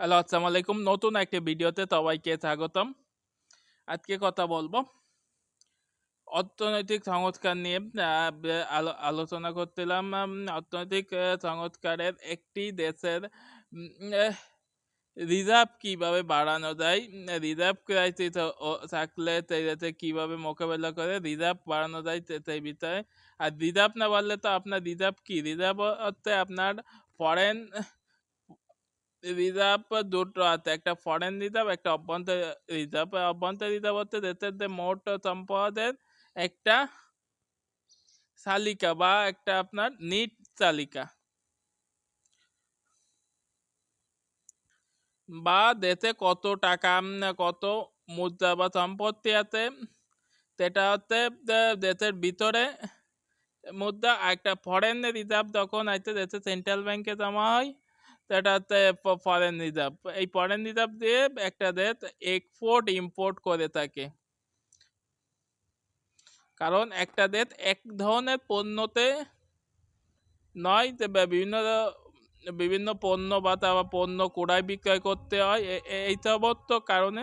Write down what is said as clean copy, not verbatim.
Hello, আসসালামু আলাইকুম। নতুন একটি ভিডিওতে সবাইকে স্বাগতম। আজকে কথা বলবো অর্থনৈতিক সংস্কার নিয়ে। আলোচনা করছিলাম অর্থনৈতিক সংস্কারের একটি দেশের উম, আহ, রিজার্ভ কিভাবে বাড়ানো যায়, রিজার্ভ ক্রাইসিস থাকলে সেই দেশে কিভাবে মোকাবেলা করে রিজার্ভ বাড়ানো যায় সেই বিষয়ে। আর রিজার্ভ না বাড়লে তো আপনার রিজার্ভ কি, রিজার্ভ হচ্ছে আপনার ফরেন রিজার্ভ। দুটো আছে, একটা ফরেন রিজার্ভ, একটা অভ্যন্তরীণ রিজার্ভ। অভ্যন্তরীণ রিজার্ভ হচ্ছে দেশের যে মোট সম্পদের একটা তালিকা বা একটা আপনার নিট তালিকা, বা দেশে কত টাকা কত মুদ্রা বা সম্পত্তি আছে সেটা হচ্ছে দেশের ভিতরে মুদ্রা। একটা ফরেন রিজার্ভ যখন আছে দেশের সেন্ট্রাল ব্যাংকে জমা হয় সেটা হচ্ছে ফরেন রিজার্ভ। এই ফরেন রিজার্ভ দিয়ে একটা দেশ এক্সপোর্ট ইম্পোর্ট করে থাকে, কারণ একটা দেশ এক ধরনের পণ্যতে নয়, যে বিভিন্ন বিভিন্ন পণ্য বা পণ্য ক্রয় বিক্রয় করতে হয়। এই সমস্ত কারণে